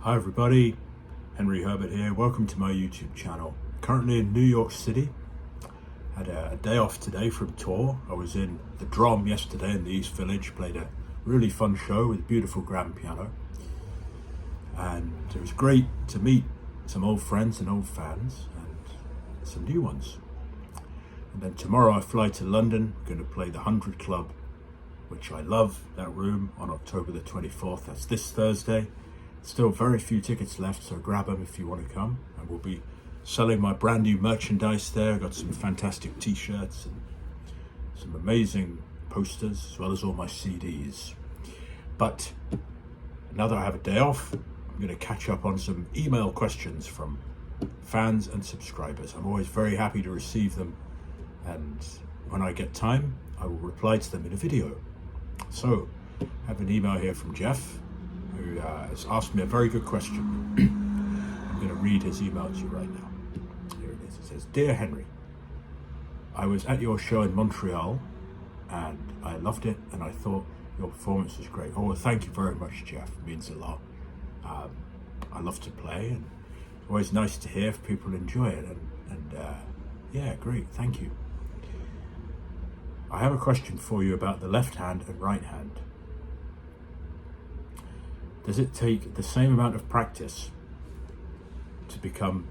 Hi everybody, Henry Herbert here. Welcome to my YouTube channel. Currently in New York City. Had a day off today from tour. I was in the Drum yesterday in the East Village, played a really fun show with a beautiful grand piano. And it was great to meet some old friends and old fans and some new ones. And then tomorrow I fly to London, going to play the 100 Club, which I love, that room, on October the 24th. That's this Thursday. Still very few tickets left, so grab them if you want to come. And we'll be selling my brand new merchandise there. I've got some fantastic t-shirts and some amazing posters, as well as all my CDs. But now that I have a day off, I'm going to catch up on some email questions from fans and subscribers. I'm always very happy to receive them, and when I get time, I will reply to them in a video. So, I have an email here from Jeff, who has asked me a very good question. I'm going to read his email to you right now. Here it is. It says, "Dear Henry, I was at your show in Montreal and I loved it, and I thought your performance was great." Oh, well, thank you very much, Jeff. It means a lot. I love to play, and it's always nice to hear if people enjoy it. And yeah, great. Thank you. I have a question for you about the left hand and right hand. Does it take the same amount of practice to become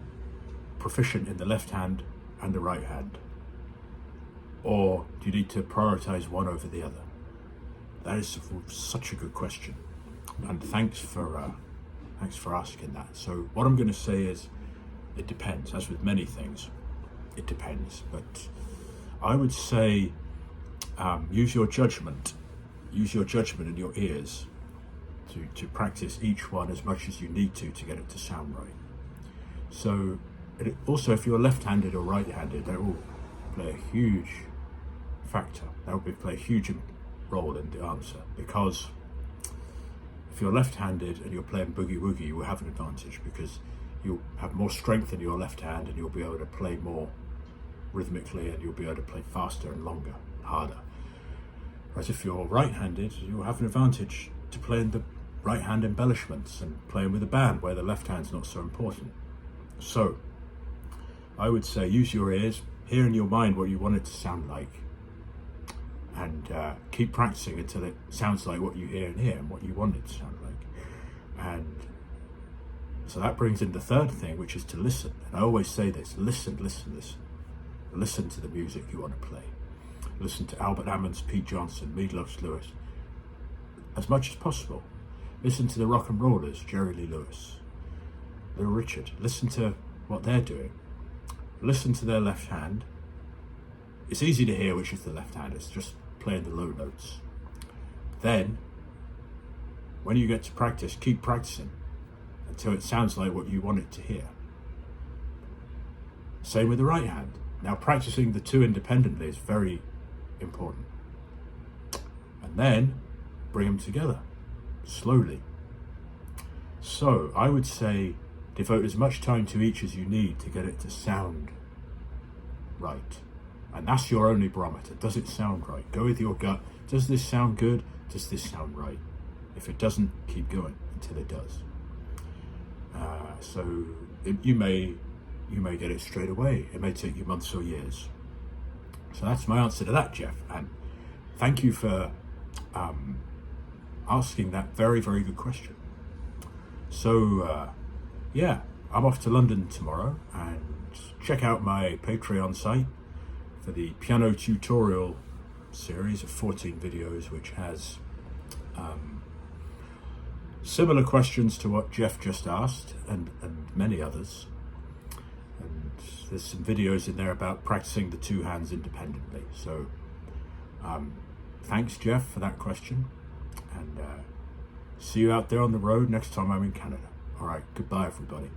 proficient in the left hand and the right hand? Or do you need to prioritize one over the other? That is such a good question. And thanks for asking that. So what I'm going to say is, it depends. As with many things, it depends. But I would say use your judgment. Use your judgment in your ears to practice each one as much as you need to get it to sound right. So also, if you're left-handed or right-handed, that will play a huge factor. That will play a huge role in the answer, because if you're left-handed and you're playing boogie woogie, you will have an advantage because you'll have more strength in your left hand and you'll be able to play more rhythmically, and you'll be able to play faster and longer, harder. Whereas if you're right-handed, you'll have an advantage to playing the right hand embellishments and playing with a band where the left hand's not so important. So I would say use your ears, hear in your mind what you want it to sound like, and keep practicing until it sounds like what you hear in here and what you want it to sound like. And so that brings in the third thing, which is to listen. And I always say this: listen, listen, listen. Listen to the music you want to play. Listen to Albert Hammond's Pete Johnson, Meatloaf Lewis, as much as possible. Listen to the rock and rollers, Jerry Lee Lewis, Little Richard. Listen to what they're doing. Listen to their left hand. It's easy to hear which is the left hand. It's just playing the low notes. Then, when you get to practice, keep practicing until it sounds like what you want it to hear. Same with the right hand. Now, practicing the two independently is very important. And then bring them together slowly. So I would say devote as much time to each as you need to get it to sound right. And that's your only barometer. Does it sound right? Go with your gut. Does this sound good? Does this sound right? If it doesn't, keep going until it does. You may get it straight away. It may take you months or years. So that's my answer to that, Jeff. And thank you for asking that very, very good question. So yeah, I'm off to London tomorrow, and check out my Patreon site for the piano tutorial series of 14 videos, which has similar questions to what Jeff just asked, and many others. And there's some videos in there about practicing the two hands independently. So thanks, Jeff, for that question, and see you out there on the road next time I'm in Canada. All right, goodbye, everybody.